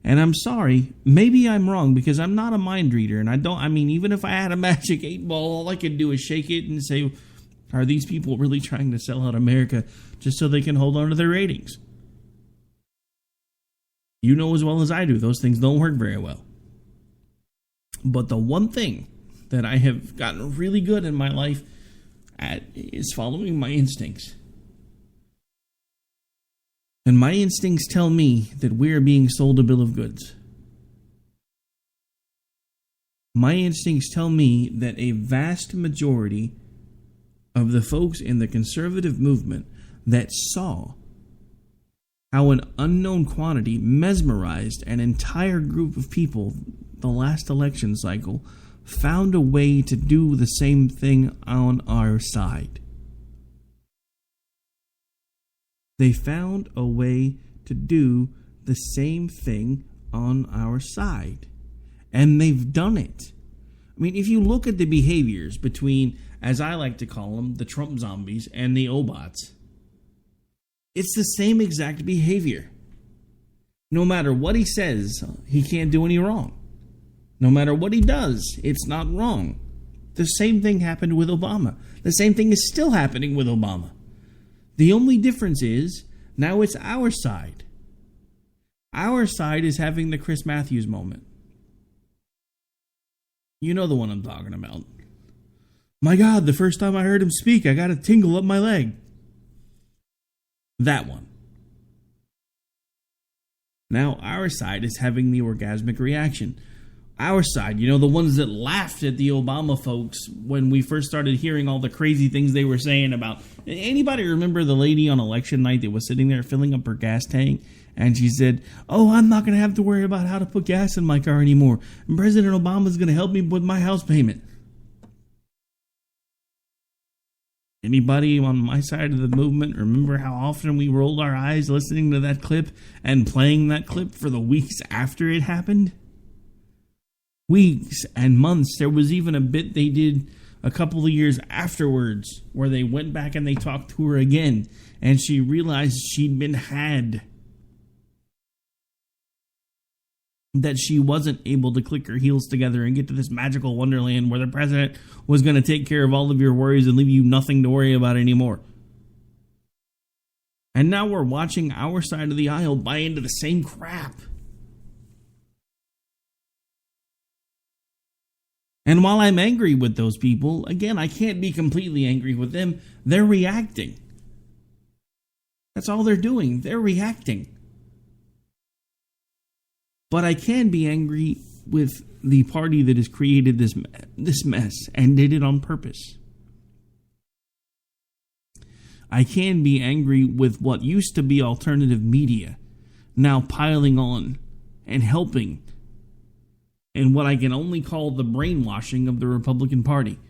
And I'm sorry, maybe I'm wrong because I'm not a mind reader, and even if I had a magic 8 ball, all I could do is shake it and say, are these people really trying to sell out America just so they can hold on to their ratings? You know as well as I do, those things don't work very well. But the one thing that I have gotten really good in my life at is following my instincts. And my instincts tell me that we are being sold a bill of goods. My instincts tell me that a vast majority of the folks in the conservative movement that saw how an unknown quantity mesmerized an entire group of people the last election cycle found a way to do the same thing on our side. They found a way to do the same thing on our side. And they've done it. I mean, if you look at the behaviors between, as I like to call them, the Trump zombies and the Obots, it's the same exact behavior. No matter what he says, he can't do any wrong. No matter what he does, it's not wrong. The same thing happened with Obama. The same thing is still happening with Obama. The only difference is Now it's our side. Our side is having the Chris Matthews moment. You know the one I'm talking about. My God, the first time I heard him speak, I got a tingle up my leg. That one. Now our side is having the orgasmic reaction. Our side, you know, the ones that laughed at the Obama folks when we first started hearing all the crazy things they were saying about... Anybody remember the lady on election night that was sitting there filling up her gas tank? And she said, oh, I'm not going to have to worry about how to put gas in my car anymore. And President Obama's going to help me with my house payment. Anybody on my side of the movement remember how often we rolled our eyes listening to that clip and playing that clip for the weeks after it happened? Weeks and months. There was even a bit they did a couple of years afterwards where they went back and they talked to her again, and she realized she'd been had. That she wasn't able to click her heels together and get to this magical wonderland where the president was going to take care of all of your worries and leave you nothing to worry about anymore. And now we're watching our side of the aisle buy into the same crap. And while I'm angry with those people, again, I can't be completely angry with them. They're reacting. That's all they're doing. They're reacting. But I can be angry with the party that has created this mess and did it on purpose. I can be angry with what used to be alternative media, now piling on and helping in what I can only call the brainwashing of the Republican Party.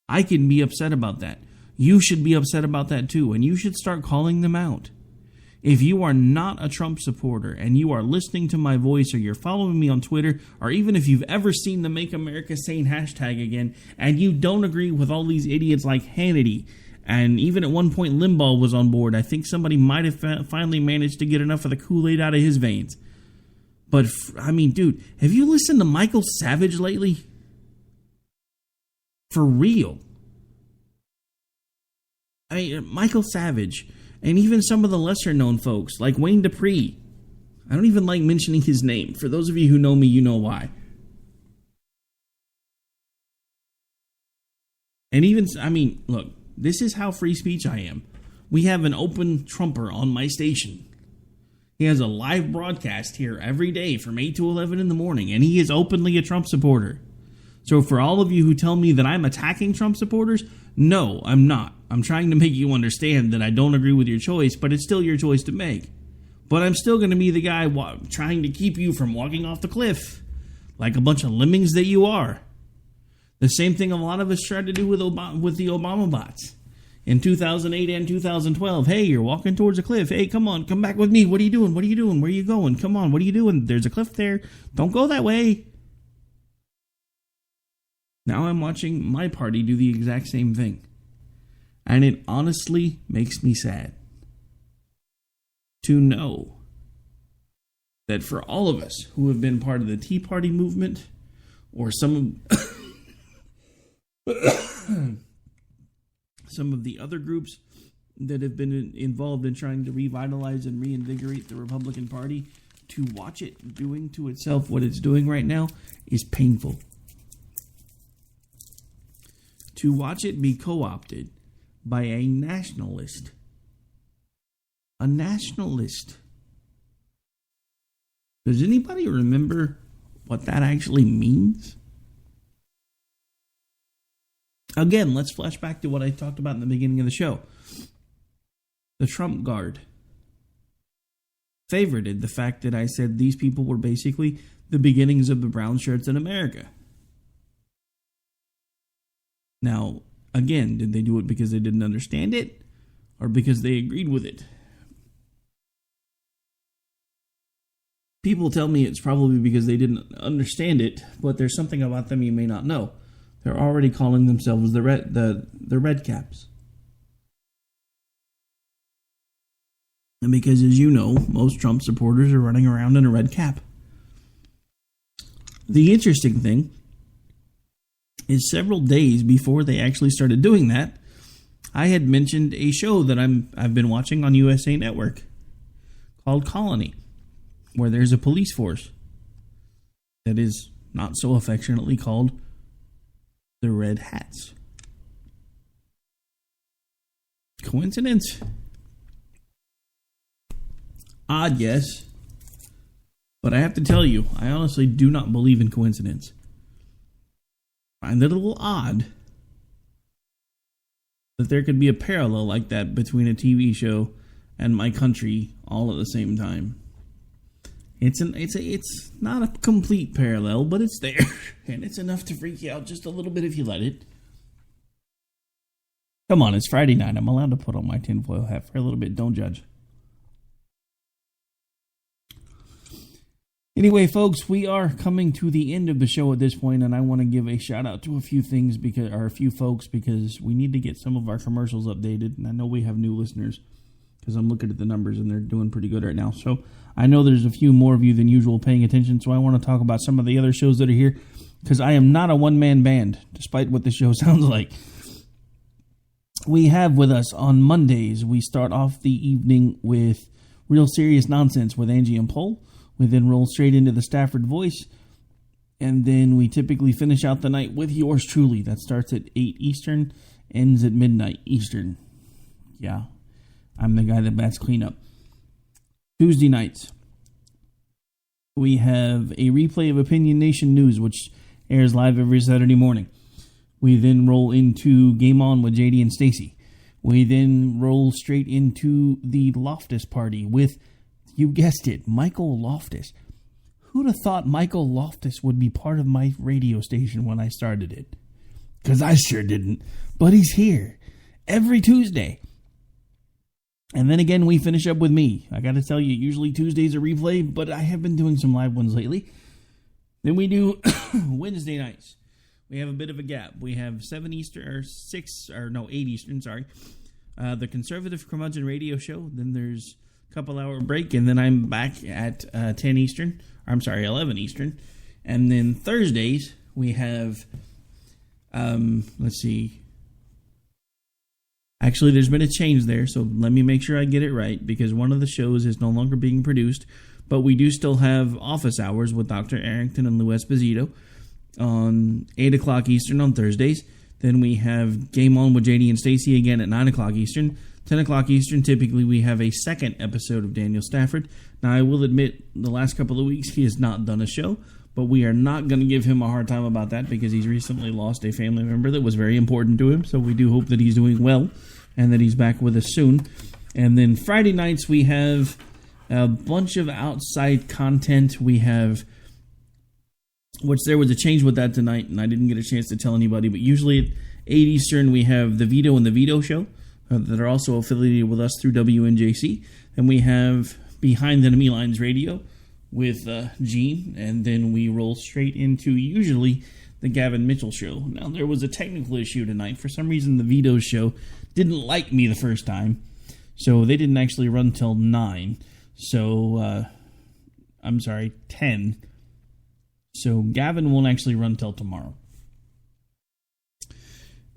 I can be upset about that. You should be upset about that too, and you should start calling them out. If you are not a Trump supporter and you are listening to my voice, or you're following me on Twitter, or even if you've ever seen the Make America Sane hashtag again, and you don't agree with all these idiots like Hannity, and even at one point Limbaugh was on board, I think somebody might have finally managed to get enough of the Kool-Aid out of his veins. But, I mean, dude, have you listened to Michael Savage lately? For real. I mean, Michael Savage... and even some of the lesser-known folks, like Wayne Dupree. I don't even like mentioning his name. For those of you who know me, you know why. And even, I mean, look, this is how free speech I am. We have an open Trumper on my station. He has a live broadcast here every day from 8 to 11 in the morning, and he is openly a Trump supporter. So for all of you who tell me that I'm attacking Trump supporters, no, I'm not. I'm trying to make you understand that I don't agree with your choice, but it's still your choice to make. But I'm still going to be the guy trying to keep you from walking off the cliff, like a bunch of lemmings that you are. The same thing a lot of us tried to do with the Obama bots. In 2008 and 2012, hey, you're walking towards a cliff. Hey, come on, come back with me. What are you doing? What are you doing? Where are you going? Come on, what are you doing? There's a cliff there. Don't go that way. Now I'm watching my party do the exact same thing. And it honestly makes me sad to know that for all of us who have been part of the Tea Party movement, or some of the other groups that have been involved in trying to revitalize and reinvigorate the Republican Party, to watch it doing to itself what it's doing right now is painful. To watch it be co-opted by a nationalist. A nationalist. Does anybody remember what that actually means? Again, let's flash back to what I talked about in the beginning of the show. The Trump Guard favorited the fact that I said these people were basically the beginnings of the brown shirts in America. Now, again, did they do it because they didn't understand it, or because they agreed with it? People tell me it's probably because they didn't understand it, but there's something about them you may not know. They're already calling themselves the red caps. And because, as you know, most Trump supporters are running around in a red cap. The interesting thing is, several days before they actually started doing that, I had mentioned a show that I've been watching on USA Network called Colony, where there's a police force that is not so affectionately called the Red Hats. Coincidence? Odd, yes. But I have to tell you, I honestly do not believe in coincidence. I find it a little odd that there could be a parallel like that between a TV show and my country all at the same time. It's not a complete parallel, but it's there, and it's enough to freak you out just a little bit if you let it. Come on, it's Friday night. I'm allowed to put on my tinfoil hat for a little bit. Don't judge. Anyway, folks, we are coming to the end of the show at this point, and I want to give a shout out to a few folks because we need to get some of our commercials updated, and I know we have new listeners because I'm looking at the numbers and they're doing pretty good right now. So I know there's a few more of you than usual paying attention, so I want to talk about some of the other shows that are here because I am not a one-man band, despite what the show sounds like. We have with us on Mondays, we start off the evening with Real Serious Nonsense with Angie and Paul. We then roll straight into the Stafford Voice, and then we typically finish out the night with yours truly. That starts at 8 Eastern, ends at midnight Eastern. Yeah, I'm the guy that bats cleanup. Tuesday nights, we have a replay of Opinion Nation News, which airs live every Saturday morning. We then roll into Game On with JD and Stacy. We then roll straight into the Loftus Party with, you guessed it, Michael Loftus. Who'd have thought Michael Loftus would be part of my radio station when I started it? Because I sure didn't. But he's here every Tuesday. And then again, we finish up with me. I got to tell you, usually Tuesday's a replay, but I have been doing some live ones lately. Then we do Wednesday nights. We have a bit of a gap. We have 8 Eastern, sorry. The Conservative Curmudgeon Radio Show. Then there's a couple hour break, and then I'm back at 11 Eastern. And then Thursdays, we have, let's see. Actually, there's been a change there, so let me make sure I get it right, because one of the shows is no longer being produced, but we do still have Office Hours with Dr. Arrington and Lou Esposito on 8 o'clock Eastern on Thursdays. Then we have Game On with JD and Stacy again at 9 o'clock Eastern. 10 o'clock Eastern, typically we have a second episode of Daniel Stafford. Now, I will admit, the last couple of weeks he has not done a show, but we are not going to give him a hard time about that because he's recently lost a family member that was very important to him, so we do hope that he's doing well and that he's back with us soon. And then Friday nights, we have a bunch of outside content. We have, which there was a change with that tonight, and I didn't get a chance to tell anybody, but usually at 8 Eastern, we have The Vito and The Vito Show that are also affiliated with us through WNJC. And we have Behind the Enemy Lines Radio with Gene, and then we roll straight into usually the Gavin Mitchell Show. Now, there was a technical issue tonight. For some reason, the Vito Show didn't like me the first time, so they didn't actually run till 9. So, 10. So Gavin won't actually run till tomorrow.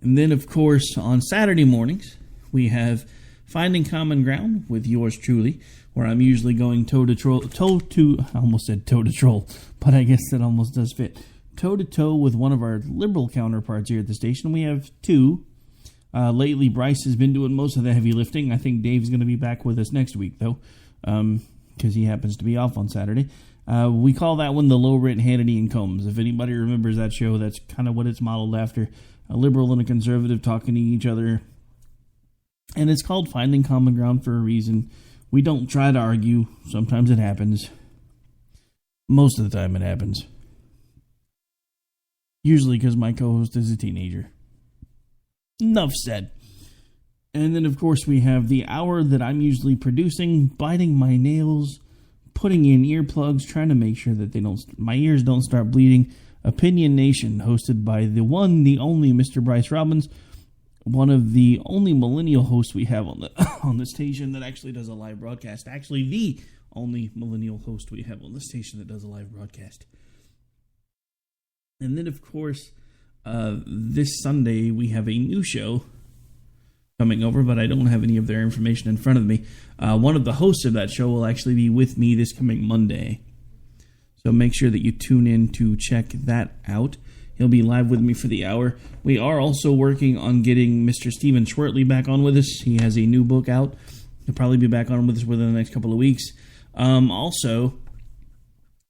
And then, of course, on Saturday mornings, we have Finding Common Ground with yours truly, where I'm usually going I almost said toe-to-troll, but I guess that almost does fit. Toe-to-toe with one of our liberal counterparts here at the station. We have two. Lately, Bryce has been doing most of the heavy lifting. I think Dave's going to be back with us next week, though, because he happens to be off on Saturday. We call that one the Low Rent Hannity and Combs. If anybody remembers that show, that's kind of what it's modeled after. A liberal and a conservative talking to each other. And it's called Finding Common Ground for a reason. We don't try to argue. Sometimes it happens. Most of the time it happens. Usually because my co-host is a teenager. Enough said. And then, of course, we have the hour that I'm usually producing, biting my nails, putting in earplugs, trying to make sure that my ears don't start bleeding. Opinion Nation, hosted by the one, the only Mr. Bryce Robbins, one of the only millennial hosts we have on the station that actually does a live broadcast. Actually, the only millennial host we have on the station that does a live broadcast. And then, of course, this Sunday we have a new show coming over, but I don't have any of their information in front of me. One of the hosts of that show will actually be with me this coming Monday. So make sure that you tune in to check that out. He'll be live with me for the hour. We are also working on getting Mr. Stephen Schwertley back on with us. He has a new book out. He'll probably be back on with us within the next couple of weeks. Also,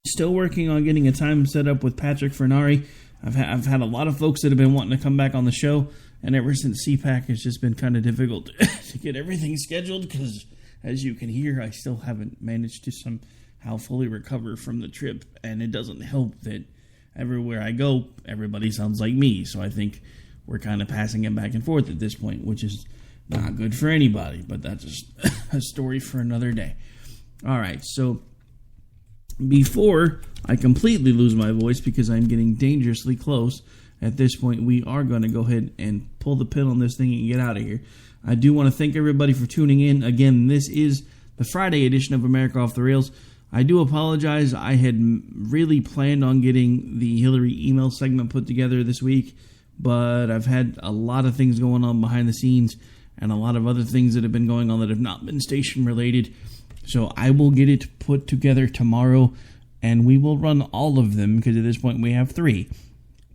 still working on getting a time set up with Patrick Fernari. I've had a lot of folks that have been wanting to come back on the show, and ever since CPAC, it's just been kind of difficult to get everything scheduled because, as you can hear, I still haven't managed to somehow fully recover from the trip, and it doesn't help that everywhere I go, everybody sounds like me, so I think we're kind of passing it back and forth at this point, which is not good for anybody, but that's just a story for another day. All right, so before I completely lose my voice, because I'm getting dangerously close at this point, we are going to go ahead and pull the pin on this thing and get out of here. I do want to thank everybody for tuning in. Again, this is the Friday edition of America Off the Rails. I do apologize. I had really planned on getting the Hillary email segment put together this week, but I've had a lot of things going on behind the scenes and a lot of other things that have been going on that have not been station related. So I will get it put together tomorrow, and we will run all of them, because at this point we have 3.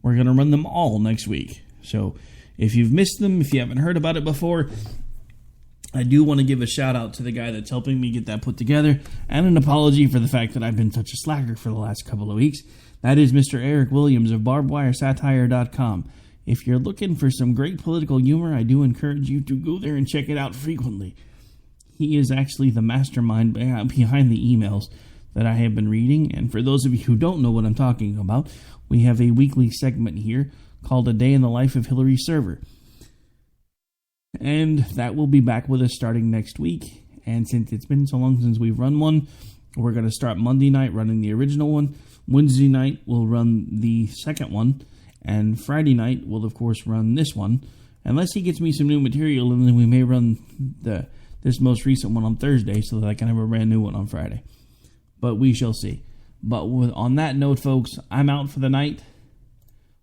We're going to run them all next week. So if you've missed them, if you haven't heard about it before, I do want to give a shout out to the guy that's helping me get that put together, and an apology for the fact that I've been such a slacker for the last couple of weeks. That is Mr. Eric Williams of barbedwiresatire.com. If you're looking for some great political humor, I do encourage you to go there and check it out frequently. He is actually the mastermind behind the emails that I have been reading. And for those of you who don't know what I'm talking about, we have a weekly segment here called A Day in the Life of Hillary Server. And that will be back with us starting next week. And since it's been so long since we've run one, we're going to start Monday night running the original one. Wednesday night we'll run the second one. And Friday night we'll, of course, run this one. Unless he gets me some new material, and then we may run this most recent one on Thursday so that I can have a brand new one on Friday. But we shall see. But on that note, folks, I'm out for the night.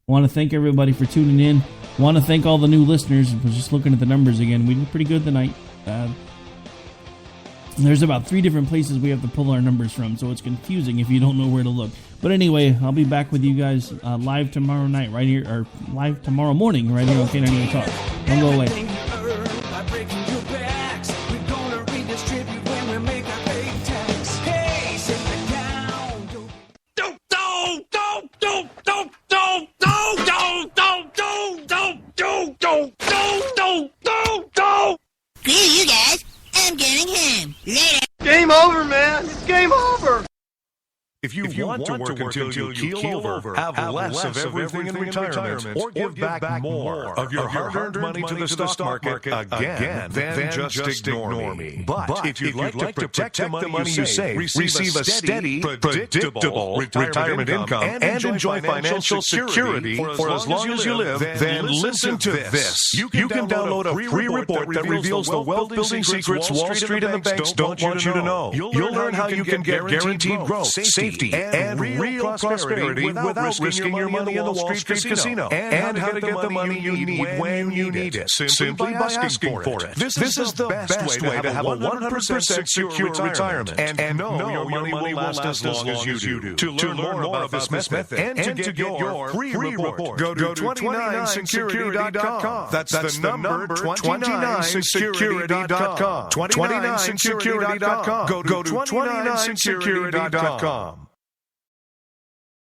Want to thank everybody for tuning in. Want to thank all the new listeners. I was just looking at the numbers again. We did pretty good tonight. There's about 3 different places we have to pull our numbers from, so it's confusing if you don't know where to look. But anyway, I'll be back with you guys live tomorrow night right here, or live tomorrow morning right here on K98 Talk. Don't go away. Screw you guys. I'm going home. Later. Game over, man. It's game over. If you want to work until you keel over, have less of everything in retirement, or give back more of your hard-earned money to the stock market again, then just ignore me. But if you'd like to protect the money you save, receive a steady, predictable retirement income, and enjoy financial security for as long as you live, then listen to this. You can download a free report that reveals the wealth-building secrets Wall Street and the banks don't want you to know. You'll learn how you can get guaranteed growth, safety, and real prosperity without risking your money in the Wall Street casino. And how to get the money you need when you need it, simply by asking for it. This is the best way to have a 100% secure retirement and know your money will last as long as you do. To learn more about this method and to get your free report, go to 29security.com. That's the number 29security.com. 29security.com. Go to 29security.com.